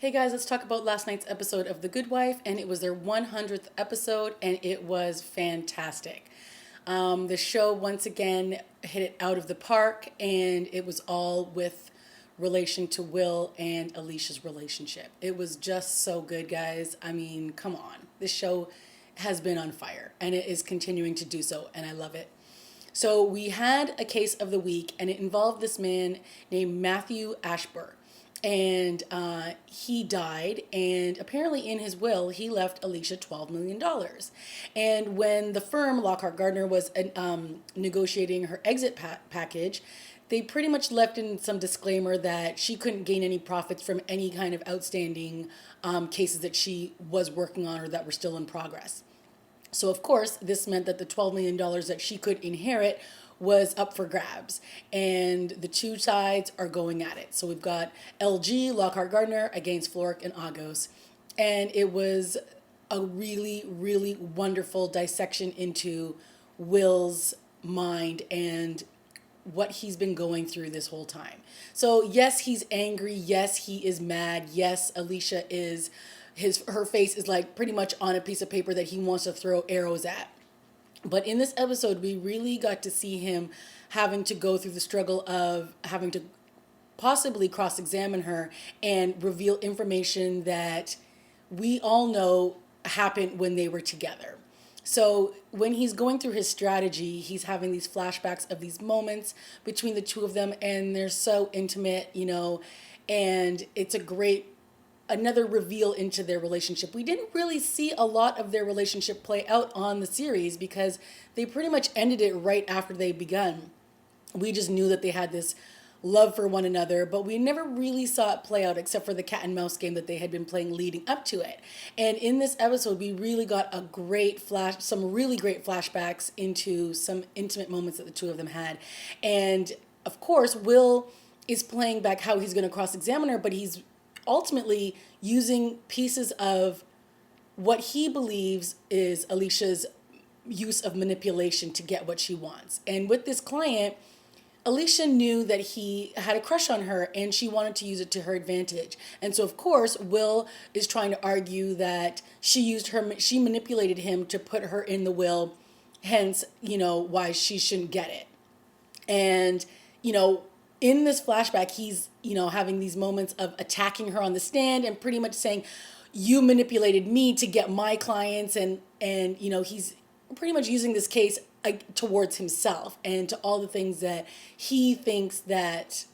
Hey guys, let's talk about last night's episode of The Good Wife, and it was their 100th episode, and it was fantastic. The show once again hit it out of the park, and it was all with relation to Will and Alicia's relationship. It was just so good, guys. I mean, come on. This show has been on fire, and it is continuing to do so, and I love it. So we had a case of the week, and it involved this man named Matthew Ashburn. And he died, and apparently in his will, he left Alicia $12 million. And when the firm, Lockhart Gardner, was negotiating her exit package, they pretty much left in some disclaimer that she couldn't gain any profits from any kind of outstanding cases that she was working on or that were still in progress. So, of course, this meant that the $12 million that she could inherit was up for grabs. And the two sides are going at it. So, we've got LG, Lockhart Gardner, against Florrick and Agos. And it was a really, really wonderful dissection into Will's mind and what he's been going through this whole time. So, yes, he's angry. Yes, he is mad. Yes, Alicia is her face is like pretty much on a piece of paper that he wants to throw arrows at. But in this episode, we really got to see him having to go through the struggle of having to possibly cross-examine her and reveal information that we all know happened when they were together. So when he's going through his strategy, he's having these flashbacks of these moments between the two of them, and they're so intimate, and it's a great another reveal into their relationship. We didn't really see a lot of their relationship play out on the series because they pretty much ended it right after they begun. We just knew that they had this love for one another, but we never really saw it play out except for the cat and mouse game that they had been playing leading up to it. And in this episode, we really got some really great flashbacks into some intimate moments that the two of them had. And of course, Will is playing back how he's going to cross-examine her, but he's ultimately using pieces of what he believes is Alicia's use of manipulation to get what she wants. And with this client, Alicia knew that he had a crush on her and she wanted to use it to her advantage. And so, of course, Will is trying to argue that she manipulated him to put her in the will, hence, why she shouldn't get it. And, in this flashback, he's, having these moments of attacking her on the stand and pretty much saying, you manipulated me to get my clients. And he's pretty much using this case towards himself and to all the things that he thinks that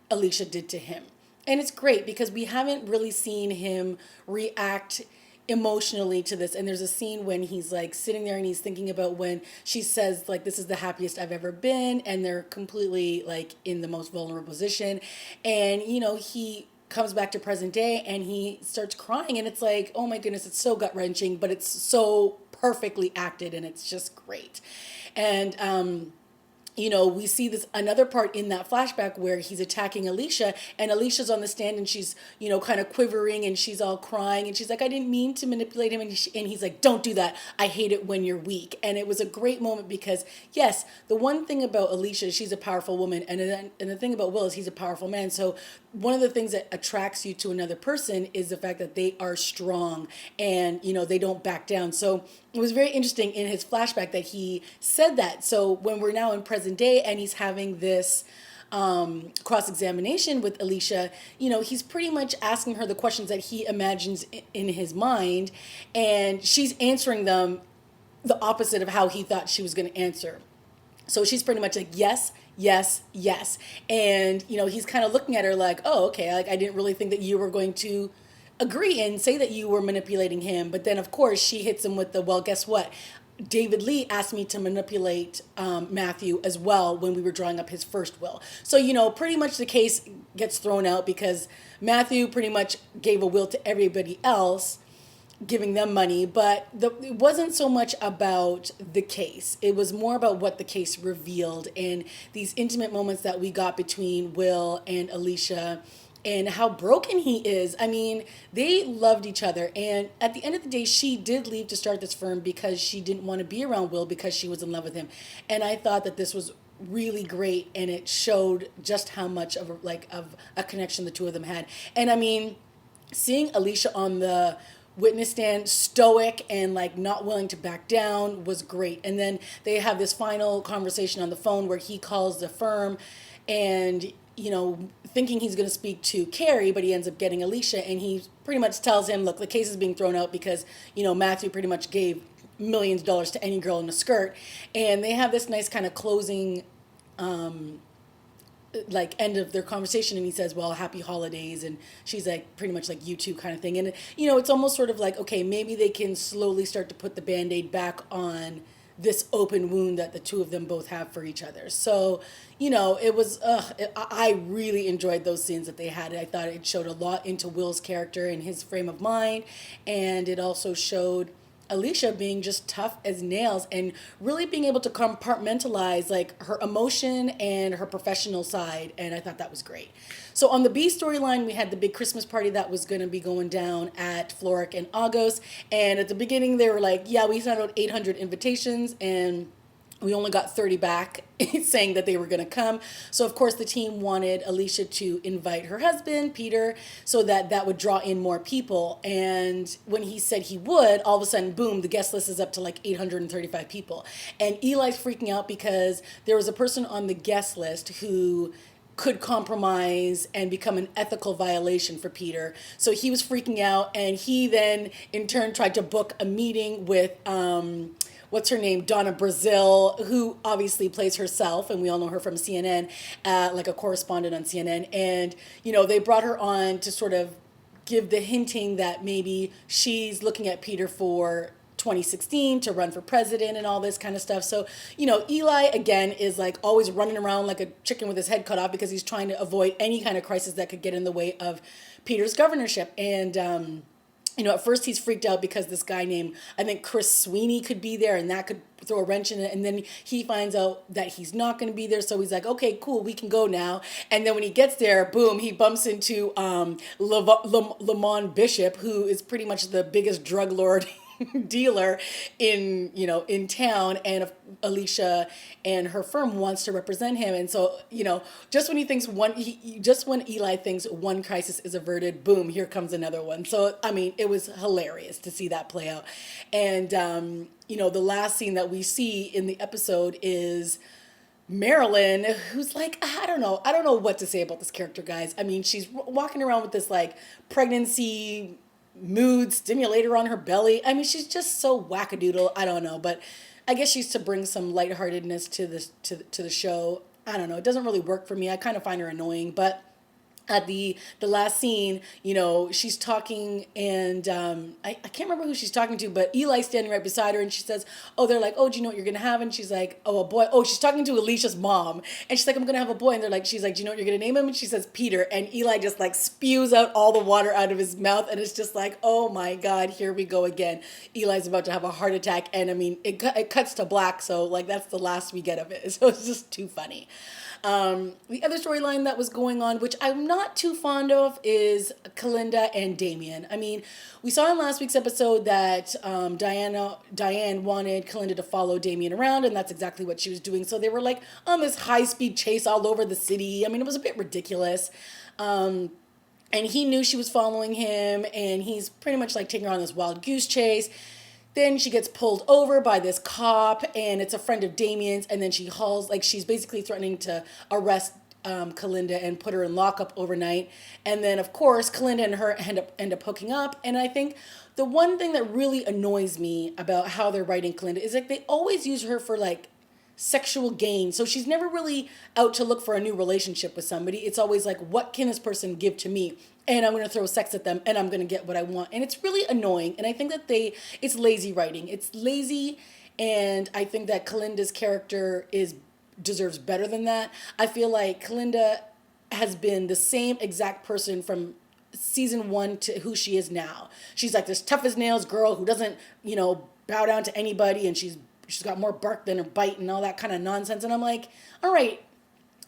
Alicia did to him. And it's great because we haven't really seen him react emotionally to this. And there's a scene when he's like sitting there and he's thinking about when she says like, this is the happiest I've ever been, and they're completely like in the most vulnerable position. And he comes back to present day and he starts crying, and it's like, oh my goodness, it's so gut-wrenching, but it's so perfectly acted and it's just great. And we see this another part in that flashback where he's attacking Alicia, and Alicia's on the stand and she's, kind of quivering and she's all crying and she's like, I didn't mean to manipulate him. And he's like, don't do that. I hate it when you're weak. And it was a great moment because, yes, the one thing about Alicia is she's a powerful woman. And the thing about Will is he's a powerful man. So one of the things that attracts you to another person is the fact that they are strong and, they don't back down. So it was very interesting in his flashback that he said that. So when we're now in present day and he's having this cross-examination with Alicia, he's pretty much asking her the questions that he imagines in his mind, and she's answering them the opposite of how he thought she was going to answer. So she's pretty much like, yes, yes, yes. And, he's kind of looking at her like, oh, okay, like I didn't really think that you were going to agree and say that you were manipulating him. But then, of course, she hits him with the, well, guess what? David Lee asked me to manipulate Matthew as well when we were drawing up his first will. So, pretty much the case gets thrown out because Matthew pretty much gave a will to everybody else, giving them money. But it wasn't so much about the case. It was more about what the case revealed and these intimate moments that we got between Will and Alicia and how broken he is. I mean, they loved each other. And at the end of the day, she did leave to start this firm because she didn't want to be around Will because she was in love with him. And I thought that this was really great, and it showed just how much of a connection the two of them had. And I mean, seeing Alicia on the witness stand, stoic and like not willing to back down, was great. And then they have this final conversation on the phone where he calls the firm and, you know, thinking he's going to speak to Carrie, but he ends up getting Alicia, and he pretty much tells him, look, the case is being thrown out because, you know, Matthew pretty much gave millions of dollars to any girl in a skirt. And they have this nice kind of closing like end of their conversation, and he says, well, happy holidays, and she's like pretty much like you too kind of thing. And you know, it's almost sort of like, okay, maybe they can slowly start to put the band-aid back on this open wound that the two of them both have for each other. So you know, it was I really enjoyed those scenes that they had. I thought it showed a lot into Will's character and his frame of mind, and it also showed Alicia being just tough as nails and really being able to compartmentalize like her emotion and her professional side. And I thought that was great. So on the B storyline, we had the big Christmas party that was going to be going down at Florrick and Agos. And at the beginning, they were like, yeah, we sent out 800 invitations and we only got 30 back saying that they were going to come. So, of course, the team wanted Alicia to invite her husband, Peter, so that that would draw in more people. And when he said he would, all of a sudden, boom, the guest list is up to like 835 people. And Eli's freaking out because there was a person on the guest list who could compromise and become an ethical violation for Peter. So he was freaking out, and he then in turn tried to book a meeting with what's her name, Donna Brazil, who obviously plays herself, and we all know her from CNN, like a correspondent on CNN. And you know, they brought her on to sort of give the hinting that maybe she's looking at Peter for 2016 to run for president and all this kind of stuff. So, you know, Eli again is like always running around like a chicken with his head cut off because he's trying to avoid any kind of crisis that could get in the way of Peter's governorship. And you know, at first he's freaked out because this guy named, I think, Chris Sweeney could be there, and that could throw a wrench in it. And then he finds out that he's not going to be there. So he's like, okay, cool, we can go now. And then when he gets there, boom, he bumps into Lamont Bishop, who is pretty much the biggest drug lord dealer in, you know, in town, and Alicia and her firm wants to represent him. And so, you know, just when just when Eli thinks one crisis is averted, boom, here comes another one. So I mean, it was hilarious to see that play out. And you know, the last scene that we see in the episode is Marilyn, who's like, I don't know what to say about this character, guys. I mean, she's walking around with this like pregnancy mood stimulator on her belly. I mean, she's just so wackadoodle. I don't know, but I guess she's to bring some lightheartedness to this to the show. I don't know. It doesn't really work for me. I kind of find her annoying, but at the last scene, you know, she's talking, and I can't remember who she's talking to, but Eli's standing right beside her, and she says, oh, they're like, oh, do you know what you're gonna have? And she's like, oh, a boy. Oh, she's talking to Alicia's mom, and she's like, I'm gonna have a boy. And they're like, she's like, do you know what you're gonna name him? And she says, Peter. And Eli just like spews out all the water out of his mouth, and it's just like, oh my God, here we go again. Eli's about to have a heart attack, and I mean, it cuts to black, so like that's the last we get of it. So it's just too funny. The other storyline that was going on, which I'm not too fond of, is Kalinda and Damien. I mean, we saw in last week's episode that Diane wanted Kalinda to follow Damien around, and that's exactly what she was doing. So they were like on this high-speed chase all over the city. I mean, it was a bit ridiculous. And he knew she was following him, and he's pretty much like taking her on this wild goose chase. Then she gets pulled over by this cop, and it's a friend of Damien's, and then she hauls, like she's basically threatening to arrest Kalinda and put her in lockup overnight. And then, of course, Kalinda and her end up hooking up. And I think the one thing that really annoys me about how they're writing Kalinda is like they always use her for like sexual gain. So she's never really out to look for a new relationship with somebody. It's always like, what can this person give to me? And I'm going to throw sex at them, and I'm going to get what I want. And it's really annoying. And I think that it's lazy writing. It's lazy. And I think that Kalinda's character deserves better than that. I feel like Kalinda has been the same exact person from season 1 to who she is now. She's like this tough as nails girl who doesn't, you know, bow down to anybody, and she's got more bark than her bite and all that kind of nonsense. And I'm like, all right,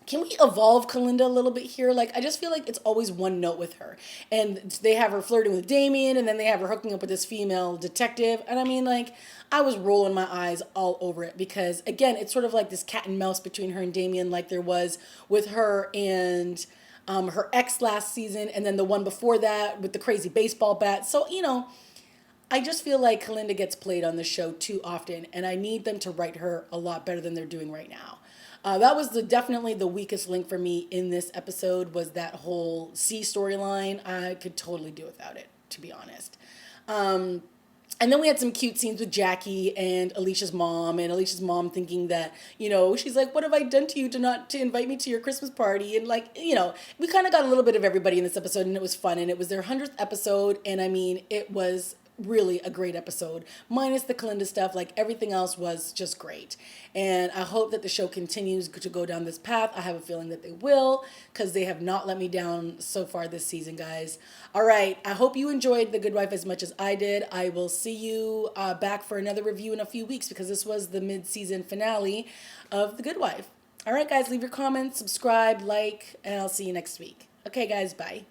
can we evolve Kalinda a little bit here? Like, I just feel like it's always one note with her. And they have her flirting with Damien, and then they have her hooking up with this female detective. And I mean, like, I was rolling my eyes all over it because, again, it's sort of like this cat and mouse between her and Damien, like there was with her and her ex last season, and then the one before that with the crazy baseball bat. So, I just feel like Kalinda gets played on the show too often, and I need them to write her a lot better than they're doing right now. That was definitely the weakest link for me in this episode, was that whole C storyline. I could totally do without it, to be honest. And then we had some cute scenes with Jackie and Alicia's mom, and Alicia's mom thinking that, she's like, what have I done to you to invite me to your Christmas party? And like, we kind of got a little bit of everybody in this episode, and it was fun. And it was their 100th episode. And I mean, it was really a great episode, minus the Kalinda stuff. Like, everything else was just great. And I hope that the show continues to go down this path. I have a feeling that they will, because they have not let me down so far this season, guys. All right, I hope you enjoyed The Good Wife as much as I did. I will see you back for another review in a few weeks, because this was the mid-season finale of The Good Wife. All right, guys, leave your comments, subscribe, like, and I'll see you next week. Okay, guys, bye.